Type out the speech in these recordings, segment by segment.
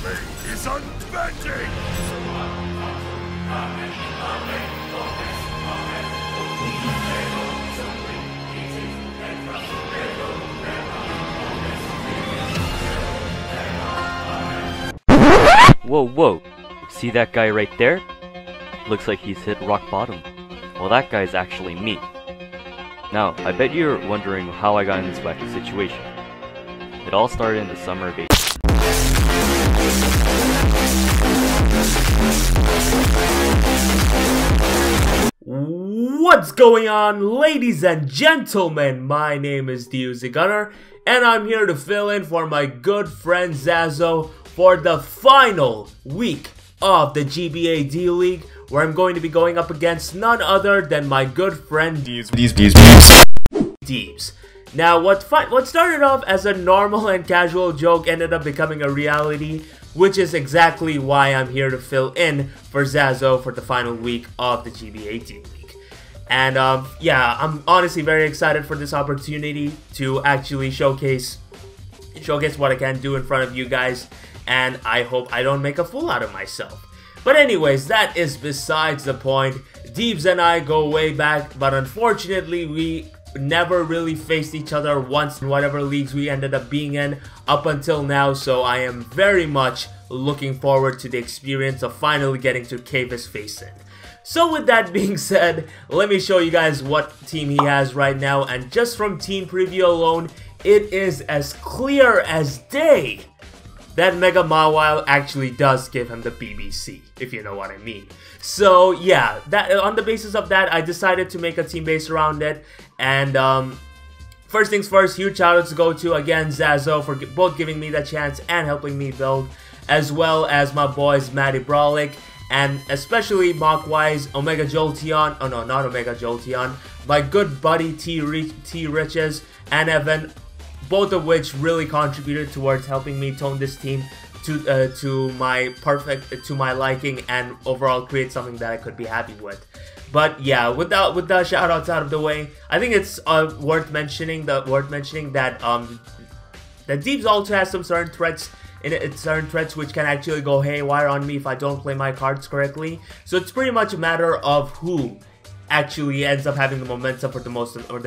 enemy is unbending! Whoa, see that guy right there? Looks like he's hit rock bottom. Well, that guy's actually me. Now, I bet you're wondering how I got in this wacky situation. It all started in the summer of 8. What's going on, ladies and gentlemen? My name is the Uzigunner, and I'm here to fill in for my good friend Zazo for the final week of the GBA D-League, where I'm going to be going up against none other than my good friend Deebs. Now, what started off as a normal and casual joke ended up becoming a reality, which is exactly why I'm here to fill in for Zazo for the final week of the GBA D-League. And yeah, I'm honestly very excited for this opportunity to actually showcase what I can do in front of you guys, and I hope I don't make a fool out of myself. But anyways, that is besides the point. Deebs and I go way back, but unfortunately we never really faced each other once in whatever leagues we ended up being in up until now, so I am very much looking forward to the experience of finally getting to cave his face in. So with that being said, let me show you guys what team he has right now, and just from team preview alone, it is as clear as day that Mega Mawile actually does give him the BBC, if you know what I mean. So yeah, that on the basis of that, I decided to make a team based around it. And first things first, huge shoutouts to go to again Zazo for both giving me the chance and helping me build, as well as my boys Matty Brolic and especially Mockwise, Omega Jolteon, oh no, not Omega Jolteon, my good buddy T Riches and Evan, both of which really contributed towards helping me tone this team to my liking and overall create something that I could be happy with. But yeah, with the shoutouts out of the way, I think it's worth mentioning that Deebs also has some certain threats which can actually go haywire on me if I don't play my cards correctly. So it's pretty much a matter of who actually ends up having the momentum for the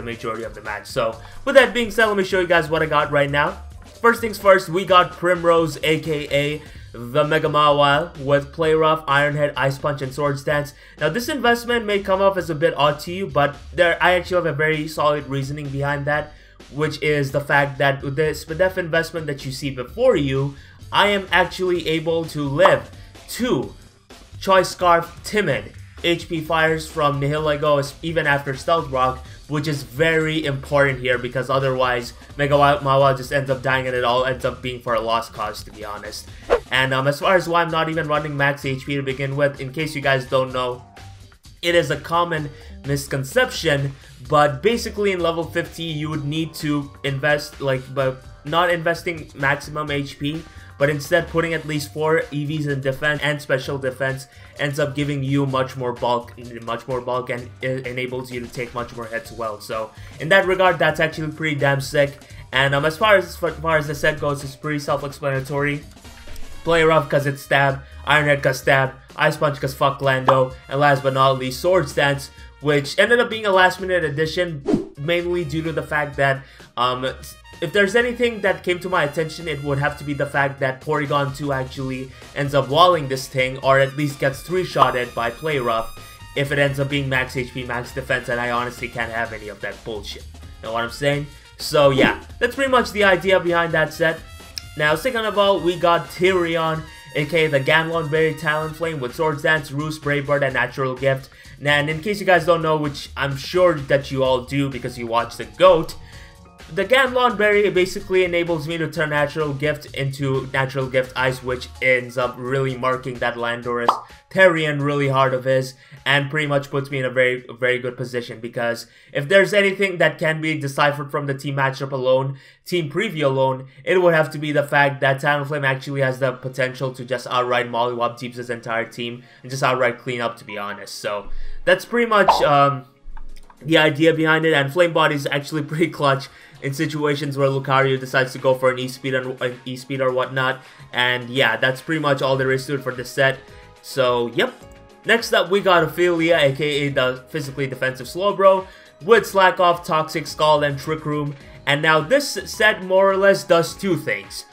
majority of the match. So with that being said, let me show you guys what I got right now. First things first, we got Primrose, aka the Mega Mawile, with Play Rough, Iron Head, Ice Punch, and Sword Stance. Now this investment may come off as a bit odd to you, but I actually have a very solid reasoning behind that, which is the fact that with the SPDEF investment that you see before you, I am actually able to live 2 Choice Scarf Timid HP fires from Nihilego even after Stealth Rock, which is very important here because otherwise Mega Mawile just ends up dying and it all ends up being for a lost cause, to be honest. And as far as why I'm not even running max HP to begin with, in case you guys don't know, it is a common misconception, but basically in level 50 you would need to invest, but not investing maximum HP, but instead putting at least 4 EVs in defense and special defense ends up giving you much more bulk and it enables you to take much more hits well. So in that regard, that's actually pretty damn sick. And as far as the set goes, it's pretty self-explanatory. Play Rough because it's stab, Iron Head because stab, Ice Punch because fuck Lando, and last but not least, Sword Stance, which ended up being a last minute addition, mainly due to the fact that if there's anything that came to my attention, it would have to be the fact that Porygon 2 actually ends up walling this thing, or at least gets 3-shotted by Play Rough if it ends up being max HP, max defense, and I honestly can't have any of that bullshit. Know what I'm saying? So yeah, that's pretty much the idea behind that set. Now, second of all, we got Tyrion, aka the Ganlonberry Talonflame with Sword Dance, Roost, Brave Bird, and Natural Gift. And in case you guys don't know, which I'm sure that you all do because you watch the GOAT, the Ganlonberry basically enables me to turn Natural Gift into Natural Gift Ice, which ends up really marking that Landorus Therian really hard of his, and pretty much puts me in a very good position, because if there's anything that can be deciphered from the team matchup alone, team preview alone, it would have to be the fact that Talonflame actually has the potential to just outright mollywop Deebs' entire team and just outright clean up, to be honest. So that's pretty much the idea behind it, and Flame Body is actually pretty clutch in situations where Lucario decides to go for an E-speed and an E-speed or whatnot. And yeah, that's pretty much all there is to it for this set. So yep. Next up, we got Ophelia, aka the physically defensive Slowbro, with Slack Off, Toxic, Scald, and Trick Room. And now this set more or less does two things.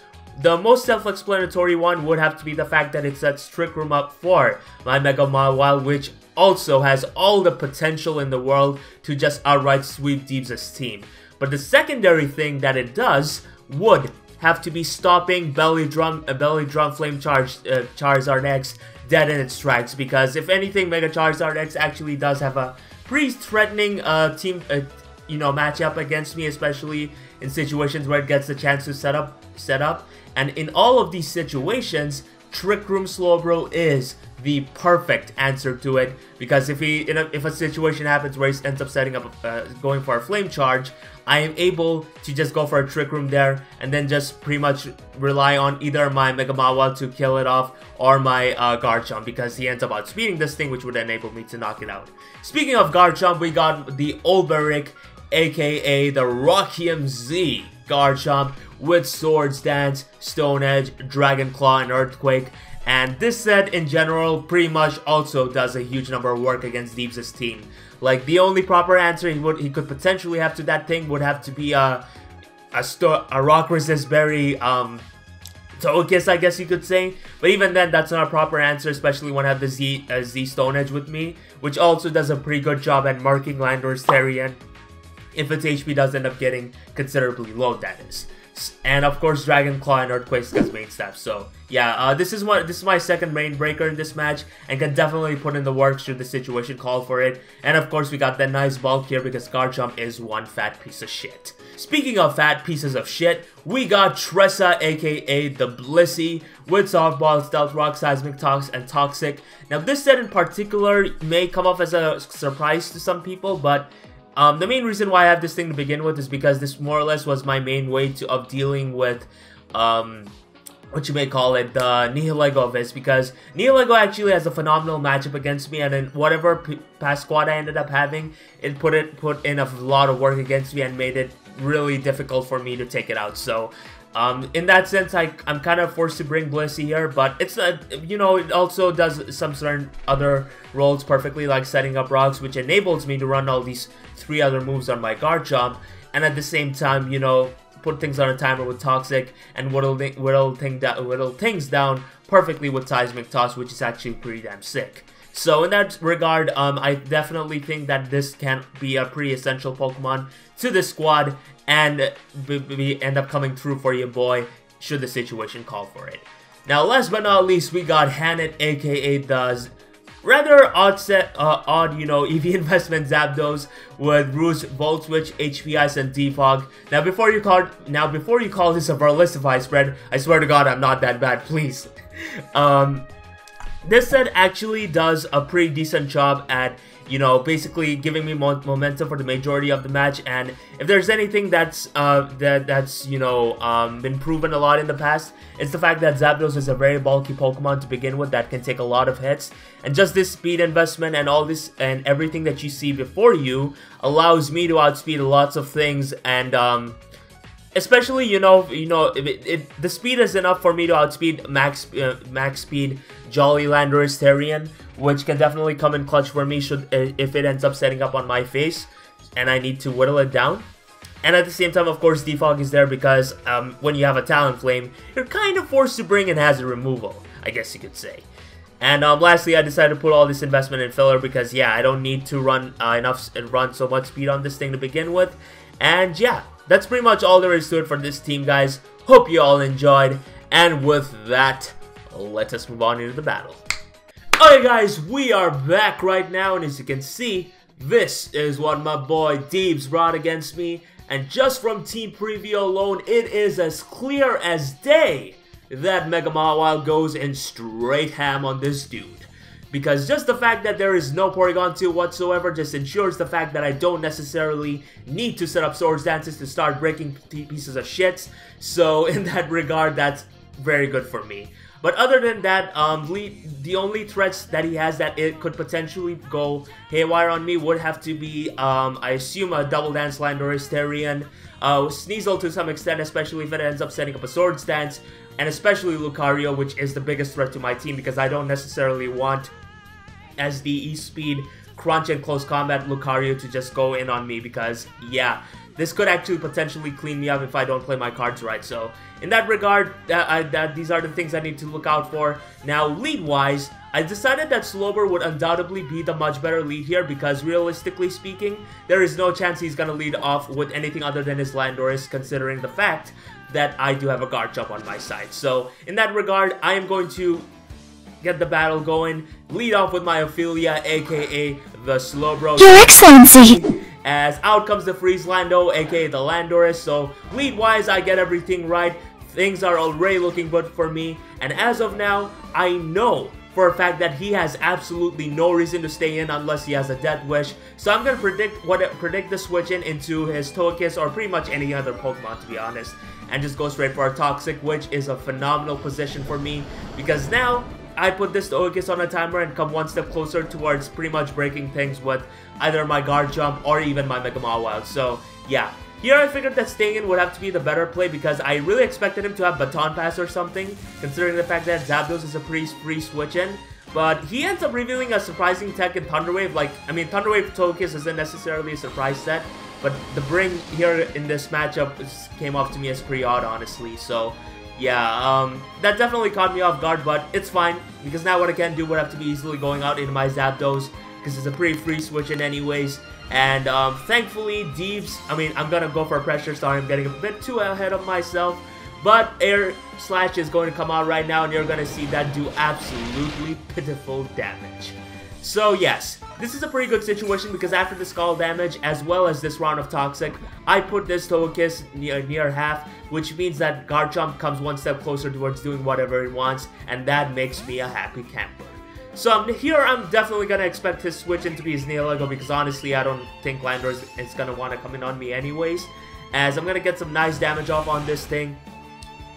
The most self-explanatory one would have to be the fact that it sets Trick Room up for my Mega Mawile, which also has all the potential in the world to just outright sweep Deebs' team. But the secondary thing that it does would have to be stopping Belly Drum Flame Charge Charizard X dead in its tracks, because if anything, Mega Charizard X actually does have a pretty threatening team matchup against me, especially in situations where it gets the chance to set up. And in all of these situations, Trick Room Slowbro is the perfect answer to it, because if a situation happens where he ends up setting up going for a Flame Charge, I am able to just go for a Trick Room there and then just pretty much rely on either my Mega Mawile to kill it off or my Garchomp, because he ends up outspeeding this thing, which would enable me to knock it out. Speaking of Garchomp, we got the Olberic, aka the Rockium Z Garchomp, with Swords Dance, Stone Edge, Dragon Claw, and Earthquake. And this set in general pretty much also does a huge number of work against Deebs' team. Like, the only proper answer he could potentially have to that thing would have to be a Rock Resist Berry Togekiss, I guess you could say. But even then, that's not a proper answer, especially when I have the Z Stone Edge with me, which also does a pretty good job at marking Landorus Therian if its HP does end up getting considerably low, that is. And of course, Dragon Claw and Earthquake as main staff. So yeah, this is my second main breaker in this match, and can definitely put in the work should the situation call for it. And of course, we got that nice bulk here because Garchomp is one fat piece of shit. Speaking of fat pieces of shit, we got Tressa, aka the Blissey, with Softball, Stealth Rock, Seismic Tox, and Toxic. Now this set in particular may come off as a surprise to some people, but the main reason why I have this thing to begin with is because this more or less was my main way of dealing with, what you may call it, the Nihilego of this, because Nihilego actually has a phenomenal matchup against me, and in whatever past squad I ended up having, it put in a lot of work against me and made it really difficult for me to take it out. So in that sense, I'm kind of forced to bring Blissey here, but it's it also does some certain other roles perfectly, like setting up rocks, which enables me to run all these 3 other moves on my Garchomp, and at the same time, put things on a timer with Toxic and whittle things down perfectly with Seismic Toss, which is actually pretty damn sick. So in that regard, I definitely think that this can be a pretty essential Pokemon to the squad, and end up coming through for your boy should the situation call for it. Now, last but not least, we got Hannet, aka the rather odd EV investment Zapdos with Roost, Volt Switch, HP Ice, and Defog. Now before you call this a Verlisify spread, I swear to God I'm not that bad, please. This set actually does a pretty decent job at basically giving me momentum for the majority of the match. And if there's anything that's been proven a lot in the past, it's the fact that Zapdos is a very bulky Pokemon to begin with that can take a lot of hits. And just this speed investment and all this and everything that you see before you allows me to outspeed lots of things. And especially, the speed is enough for me to outspeed max speed Jolly Landorus Therian, which can definitely come in clutch for me if it ends up setting up on my face and I need to whittle it down. And at the same time, of course, Defog is there because when you have a Talonflame, you're kind of forced to bring in hazard removal, I guess you could say. And lastly, I decided to put all this investment in filler because, yeah, I don't need to run run so much speed on this thing to begin with. And yeah, that's pretty much all there is to it for this team, guys. Hope you all enjoyed. And with that, let us move on into the battle. Alright guys, we are back right now, and as you can see, this is what my boy Deebs brought against me. And just from team preview alone, it is as clear as day that Mega Mawile goes in straight ham on this dude. Because just the fact that there is no Porygon 2 whatsoever just ensures the fact that I don't necessarily need to set up Swords Dances to start breaking pieces of shit. So in that regard, that's very good for me. But other than that, the only threats that he has that it could potentially go haywire on me would have to be, I assume, a Double Dance Landorus Therian, Sneasel to some extent, especially if it ends up setting up a Swords Dance, and especially Lucario, which is the biggest threat to my team because I don't necessarily want, as the E-Speed Crunch and Close Combat Lucario to just go in on me because, yeah, this could actually potentially clean me up if I don't play my cards right. So, in that regard, these are the things I need to look out for. Now, lead-wise, I decided that Slowbro would undoubtedly be the much better lead here because, realistically speaking, there is no chance he's going to lead off with anything other than his Landorus, considering the fact that I do have a Garchomp on my side. So, in that regard, I am going to get the battle going, lead off with my Ophelia, aka the Slowbro. Your Excellency! As out comes the Freeze Lando, aka the Landorus. So lead-wise, I get everything right. Things are already looking good for me. And as of now, I know for a fact that he has absolutely no reason to stay in unless he has a Death Wish. So I'm gonna predict the switch into his Togekiss or pretty much any other Pokemon, to be honest, and just go straight for a Toxic, which is a phenomenal position for me because now I put this Togekiss on a timer and come one step closer towards pretty much breaking things with either my Garchomp or even my Mega Mawile. So, yeah. Here I figured that staying in would have to be the better play because I really expected him to have Baton Pass or something, considering the fact that Zapdos is a pretty free switch-in. But he ends up revealing a surprising tech in Thunder Wave. Like, I mean, Thunder Wave Togekiss isn't necessarily a surprise set, but the bring here in this matchup came off to me as pretty odd, honestly. So, yeah, that definitely caught me off guard, but it's fine, because now what I can do would have to be easily going out into my Zapdos, because it's a pretty free switch in anyways, and thankfully, Deebs, I mean, I'm gonna go for a Pressure Star, I'm getting a bit too ahead of myself, but Air Slash is going to come out right now, and you're gonna see that do absolutely pitiful damage. So yes, this is a pretty good situation because after the Scald damage, as well as this round of Toxic, I put this Togekiss near half, which means that Garchomp comes one step closer towards doing whatever it wants, and that makes me a happy camper. So here I'm definitely going to expect his switch into be his Neolego because honestly I don't think Landorus is going to want to come in on me anyways, as I'm going to get some nice damage off on this thing.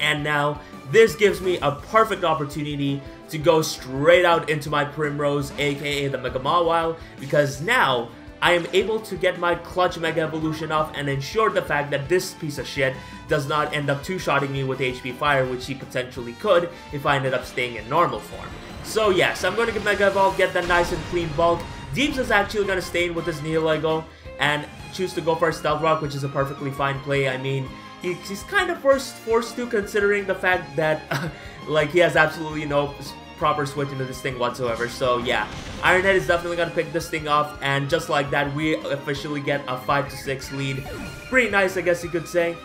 And now, this gives me a perfect opportunity to go straight out into my Primrose, aka the Mega Mawile, because now I am able to get my Clutch Mega Evolution off and ensure the fact that this piece of shit does not end up two-shotting me with HP Fire, which he potentially could if I ended up staying in normal form. So yes, I'm going to get Mega Evolve, get that nice and clean bulk. Deebs is actually going to stay in with his Neolego and choose to go for a Stealth Rock, which is a perfectly fine play. I mean, he's kind of forced to, considering the fact that like he has absolutely no proper switch into this thing whatsoever. So yeah, Ironhead is definitely gonna pick this thing off, and just like that, we officially get a 5-6 lead. Pretty nice, I guess you could say.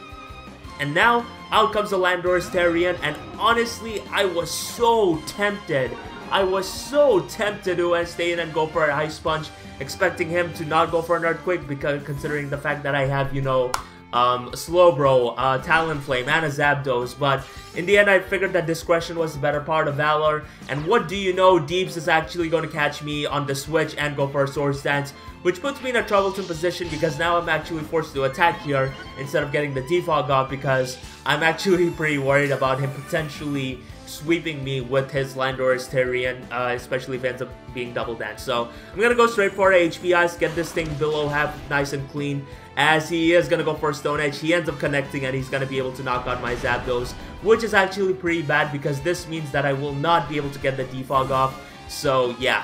And now out comes the Landorus Therian, and honestly, I was so tempted. To stay in and go for a Ice Punch, expecting him to not go for an Earthquake because considering the fact that I have, you know, Slowbro, Talonflame, and a Zapdos, but in the end I figured that discretion was the better part of valor, and what do you know, Deebs is actually going to catch me on the switch and go for a Swords Dance, which puts me in a troublesome position because now I'm actually forced to attack here instead of getting the defog off because I'm actually pretty worried about him potentially sweeping me with his Landorus Therian, especially if it ends up being Double Dance. So I'm gonna go straight for HP Ice, get this thing below half nice and clean, as he is gonna go for Stone Edge. He ends up connecting and he's gonna be able to knock out my Zapdos, which is actually pretty bad because this means that I will not be able to get the defog off. So yeah,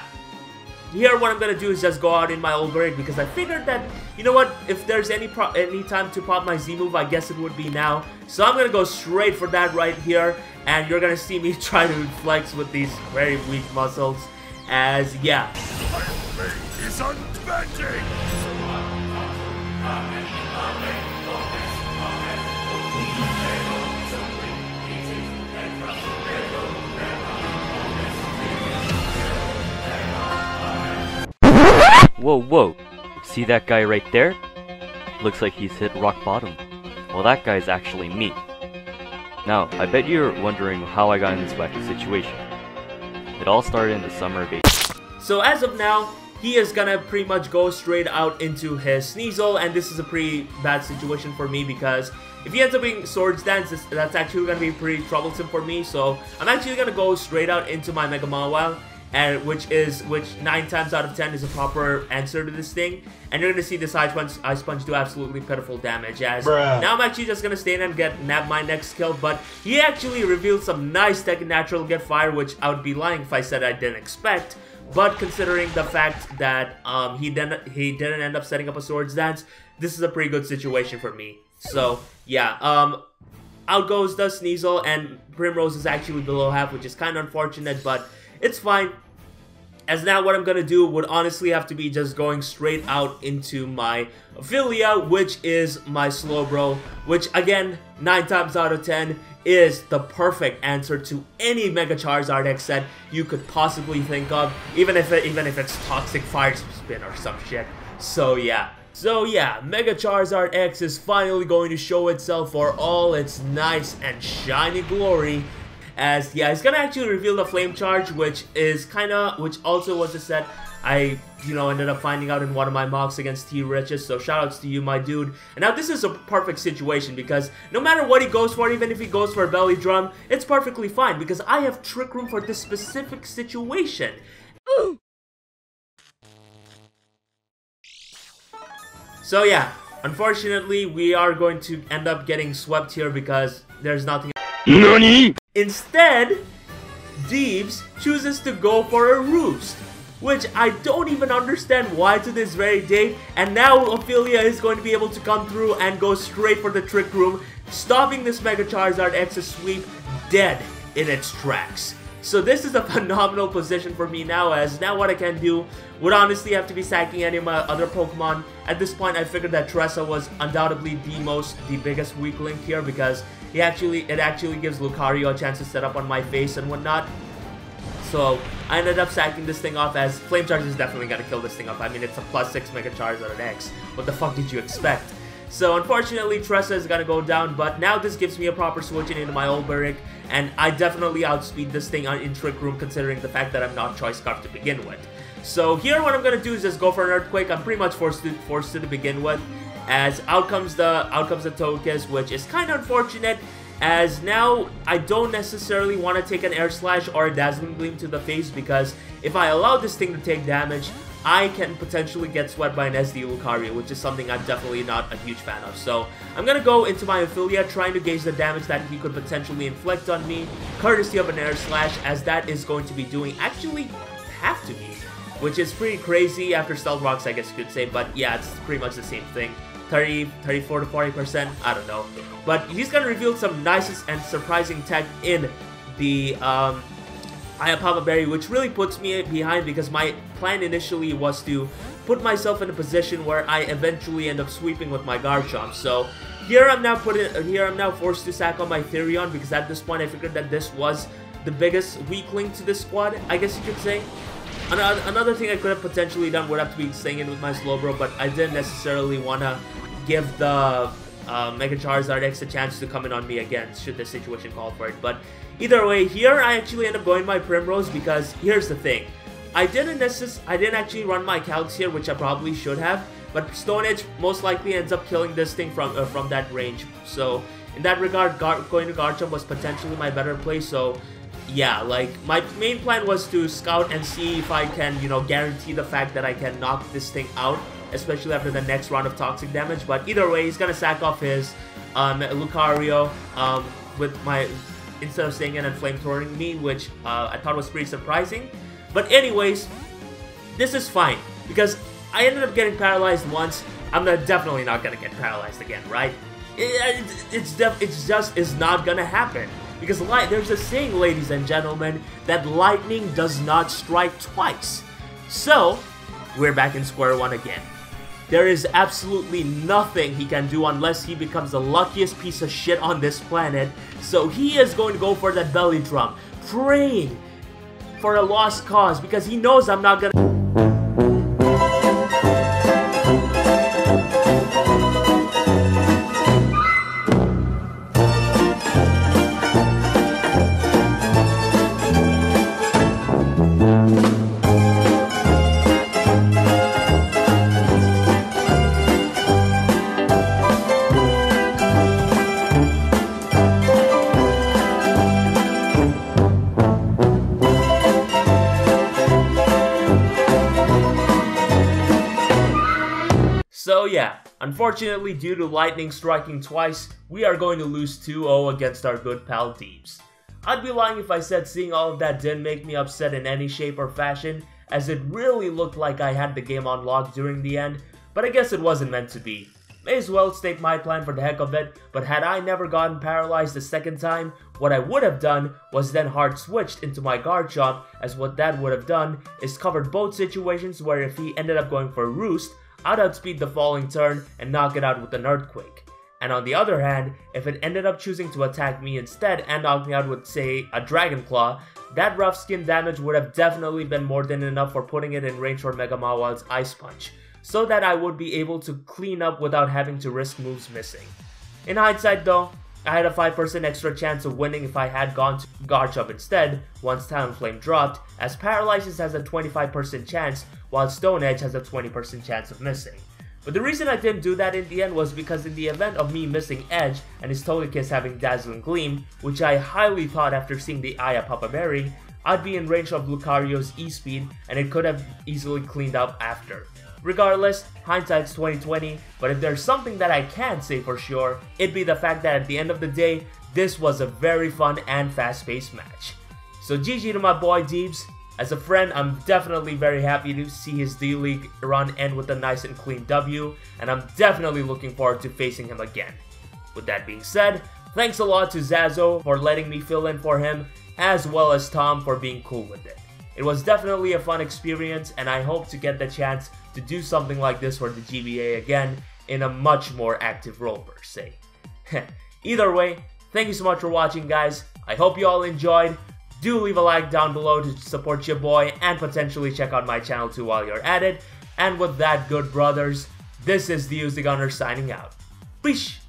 here what I'm gonna do is just go out in my old grade because I figured that, you know what, if there's any time to pop my Z move, I guess it would be now. So I'm gonna go straight for that right here, and you're gonna see me try to flex with these very weak muscles, as yeah. Iron is unbending! Whoa, see that guy right there? Looks like he's hit rock bottom. Well, that guy's actually me. Now, I bet you're wondering how I got in this wacky situation. It all started in the summer of 8. So as of now, he is gonna pretty much go straight out into his Sneasel, and this is a pretty bad situation for me because if he ends up being Swords Dance, that's actually going to be pretty troublesome for me. So I'm actually going to go straight out into my Mega Mawile, and which 9 times out of 10 is a proper answer to this thing. And you're going to see this Ice Punch do absolutely pitiful damage, as now I'm actually just going to stay in and nab my next kill. But he actually revealed some nice tech and natural get fire, which I would be lying if I said I didn't expect. But considering the fact that he didn't end up setting up a Swords Dance, this is a pretty good situation for me. So yeah, out goes the Sneasel, and Primrose is actually below half, which is kind of unfortunate, but it's fine. As now what I'm gonna do would honestly have to be just going straight out into my Ophelia, which is my Slowbro, which again, 9 times out of 10 is the perfect answer to any Mega Charizard X set you could possibly think of, even if it's Toxic Fire Spin or some shit. So yeah, Mega Charizard X is finally going to show itself for all its nice and shiny glory. As yeah, it's gonna actually reveal the Flame Charge, which also was a set I ended up finding out in one of my mocks against T-Riches, so shoutouts to you, my dude. And now this is a perfect situation, because no matter what he goes for, even if he goes for a Belly Drum, it's perfectly fine, because I have Trick Room for this specific situation. So yeah, unfortunately, we are going to end up getting swept here because there's nothing. NANI?! Instead, Deebs chooses to go for a Roost, which I don't even understand why to this very day. And now Ophelia is going to be able to come through and go straight for the Trick Room, stopping this Mega Charizard X's sweep dead in its tracks. So this is a phenomenal position for me now, as now what I can do would honestly have to be sacking any of my other Pokemon. At this point, I figured that Tressa was undoubtedly the biggest weak link here, because it actually gives Lucario a chance to set up on my face and whatnot. So I ended up sacking this thing off, as Flame Charge is definitely gonna kill this thing off. I mean, it's a +6 Mega Charizard X. What the fuck did you expect? So unfortunately, Tressa is gonna go down, but now this gives me a proper switching into my Olberic, and I definitely outspeed this thing in Trick Room, considering the fact that I'm not Choice Scarf to begin with. So here what I'm gonna do is just go for an Earthquake. I'm pretty much forced to begin with, as out comes the Togekiss, which is kind of unfortunate, as now I don't necessarily want to take an Air Slash or a Dazzling Gleam to the face, because if I allow this thing to take damage, I can potentially get swept by an SD Lucario, which is something I'm definitely not a huge fan of. So I'm gonna go into my Ophelia, trying to gauge the damage that he could potentially inflict on me, courtesy of an Air Slash, as that is going to be doing actually half to me, which is pretty crazy after Stealth Rocks, I guess you could say. But yeah, it's pretty much the same thing. 34 to 40%, I don't know. But he's gonna reveal some nice and surprising tech in the Ayapapa Berry, which really puts me behind, because my plan initially was to put myself in a position where I eventually end up sweeping with my Garchomp. So here I'm now forced to sack on my Therion, because at this point I figured that this was the biggest weak link to this squad, I guess you could say. Another thing I could have potentially done would have to be staying in with my Slowbro, but I didn't necessarily want to give the Mega Charizard X a chance to come in on me again, should the situation call for it. But either way, here I actually end up going my Primrose, because here's the thing. I didn't actually run my calcs here, which I probably should have, but Stone Edge most likely ends up killing this thing from that range. So in that regard, going to Garchomp was potentially my better play. So yeah, like, my main plan was to scout and see if I can, guarantee the fact that I can knock this thing out, especially after the next round of toxic damage. But either way, he's gonna sack off his Lucario instead of staying in and flamethrowing me, which I thought was pretty surprising. But anyways, this is fine, because I ended up getting paralyzed once. I'm definitely not gonna get paralyzed again, right? It's just not gonna happen. Because there's a saying, ladies and gentlemen, that lightning does not strike twice. So, we're back in square one again. There is absolutely nothing he can do unless he becomes the luckiest piece of shit on this planet. So he is going to go for that Belly Drum, praying for a lost cause, because he knows I'm not gonna... So yeah, unfortunately due to lightning striking twice, we are going to lose 2-0 against our good pal Deebs. I'd be lying if I said seeing all of that didn't make me upset in any shape or fashion, as it really looked like I had the game on lock during the end, but I guess it wasn't meant to be. May as well stake my plan for the heck of it, but had I never gotten paralyzed the second time, what I would have done was then hard switched into my guard chomp, as what that would have done is covered both situations where if he ended up going for a roost, I'd outspeed the falling turn and knock it out with an earthquake. And on the other hand, if it ended up choosing to attack me instead and knock me out with, say, a Dragon Claw, that rough skin damage would have definitely been more than enough for putting it in range for Mega Mawil's Ice Punch, so that I would be able to clean up without having to risk moves missing. In hindsight though, I had a 5% extra chance of winning if I had gone to Garchomp instead once Talonflame dropped, as Paralysis has a 25% chance while Stone Edge has a 20% chance of missing. But the reason I didn't do that in the end was because in the event of me missing Edge and his Togekiss having Dazzling Gleam, which I highly thought after seeing the Aya Papa Berry, I'd be in range of Lucario's E-Speed and it could have easily cleaned up after. Regardless, hindsight's 20/20, but if there's something that I can say for sure, it'd be the fact that at the end of the day, this was a very fun and fast-paced match. So GG to my boy Deebs. As a friend, I'm definitely very happy to see his D-League run end with a nice and clean W, and I'm definitely looking forward to facing him again. With that being said, thanks a lot to Zazo for letting me fill in for him, as well as Tom for being cool with it. It was definitely a fun experience, and I hope to get the chance to do something like this for the GBA again in a much more active role per se. Either way, thank you so much for watching guys, I hope you all enjoyed. Do leave a like down below to support your boy and potentially check out my channel too while you're at it. And with that, good brothers, this is the Uzigunner signing out. Peace!